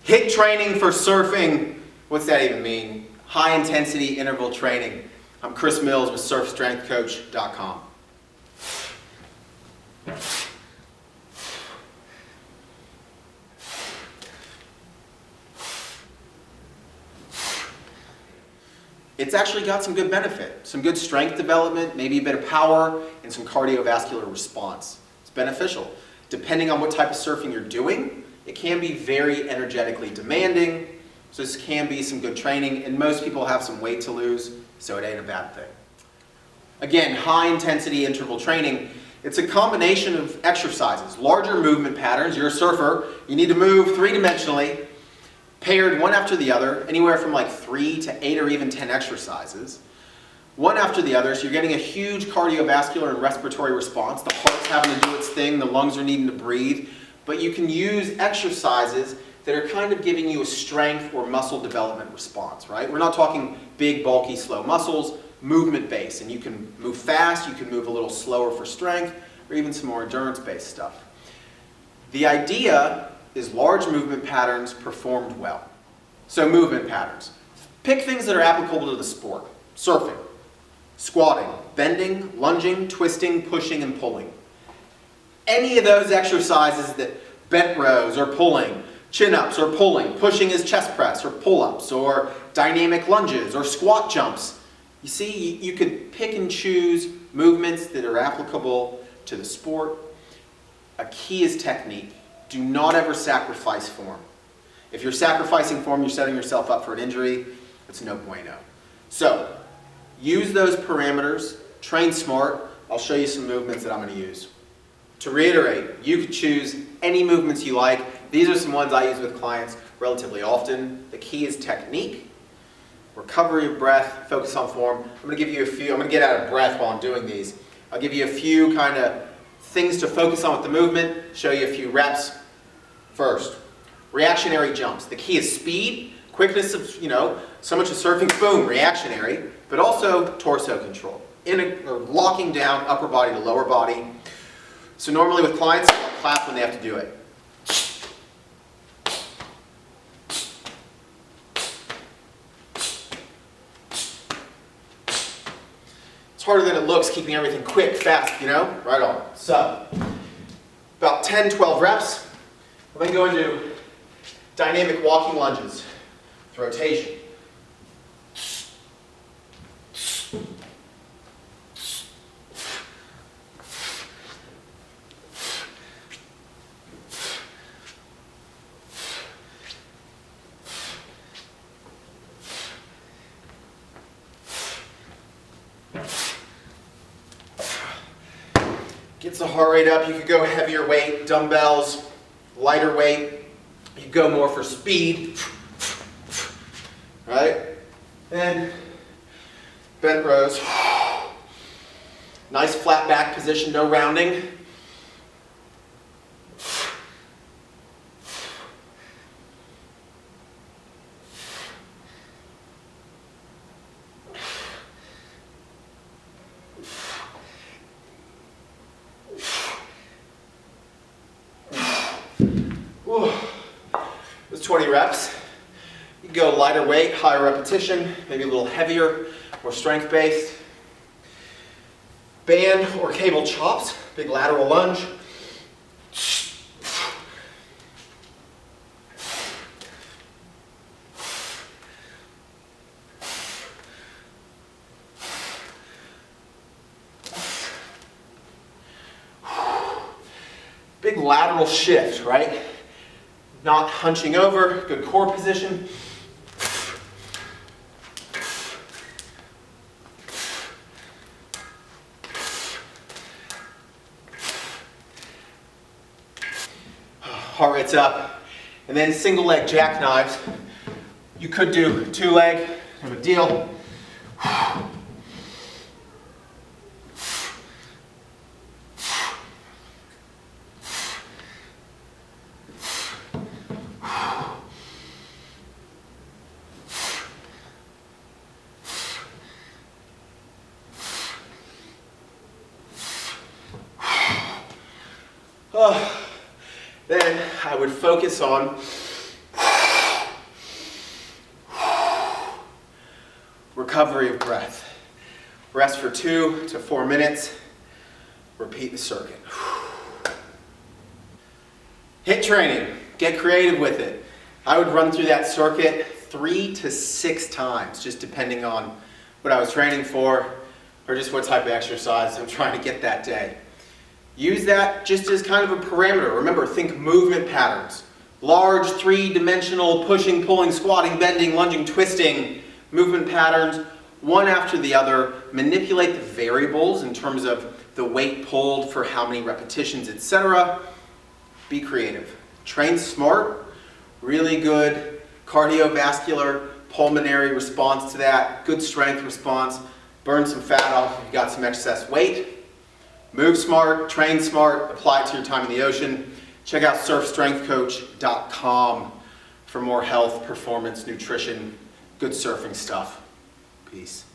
HIIT training for surfing. What's that even mean? High intensity interval training. I'm Cris Mills with surfstrengthcoach.com. It's actually got some good benefit, some good strength development, maybe a bit of power, and some cardiovascular response. It's beneficial. Depending on what type of surfing you're doing, it can be very energetically demanding, so this can be some good training, and most people have some weight to lose, so it ain't a bad thing. Again, high intensity interval training, it's a combination of exercises, larger movement patterns. You're a surfer, you need to move three-dimensionally, paired one after the other, anywhere from like 3 to 8 or even 10 exercises. One after the other, so you're getting a huge cardiovascular and respiratory response. The heart's having to do its thing, the lungs are needing to breathe, but you can use exercises that are kind of giving you a strength or muscle development response, right? We're not talking big, bulky, slow muscles, movement-based, and you can move fast, you can move a little slower for strength, or even some more endurance-based stuff. The idea is large movement patterns performed well. So movement patterns. Pick things that are applicable to the sport. Surfing, squatting, bending, lunging, twisting, pushing, and pulling. Any of those exercises that bent rows or pulling, chin-ups or pulling, pushing is chest press or pull-ups or dynamic lunges or squat jumps. You see, you could pick and choose movements that are applicable to the sport. A key is technique. Do not ever sacrifice form. If you're sacrificing form, you're setting yourself up for an injury. It's no bueno. So, use those parameters, train smart. I'll show you some movements that I'm going to use. To reiterate, you could choose any movements you like. These are some ones I use with clients relatively often. The key is technique, recovery of breath, focus on form. I'm going to give you a few. I'm going to get out of breath while I'm doing these. I'll give you a few kind of things to focus on with the movement, show you a few reps. First, reactionary jumps. The key is speed, quickness of, so much of surfing, boom, reactionary, but also torso control. Or locking down upper body to lower body. So normally with clients, I'll clap when they have to do it. It's harder than it looks, keeping everything quick, fast, right on. So, about 10, 12 reps. We're going to go into dynamic walking lunges with rotation. Gets the heart rate up. You could go heavier weight, dumbbells, lighter weight. You could go more for speed, right? And bent rows. Nice flat back position, no rounding. There's 20 reps. You can go lighter weight, higher repetition, maybe a little heavier, more strength-based. Band or cable chops, big lateral lunge. Big lateral shift, right? Not hunching over, good core position. Heart rate's up. And then single leg jackknives. You could do 2 leg, no big deal. Then I would focus on recovery of breath. Rest for 2 to 4 minutes. Repeat the circuit. HIIT training, get creative with it. I would run through that circuit 3 to 6 times, just depending on what I was training for or just what type of exercise I'm trying to get that day. Use that just as kind of a parameter. Remember, think movement patterns. Large 3-dimensional pushing, pulling, squatting, bending, lunging, twisting movement patterns, one after the other. Manipulate the variables in terms of the weight pulled for how many repetitions, etc. Be creative. Train smart, really good cardiovascular, pulmonary response to that, good strength response, burn some fat off if you've got some excess weight. Move smart, train smart, apply it to your time in the ocean. Check out surfstrengthcoach.com for more health, performance, nutrition, good surfing stuff. Peace.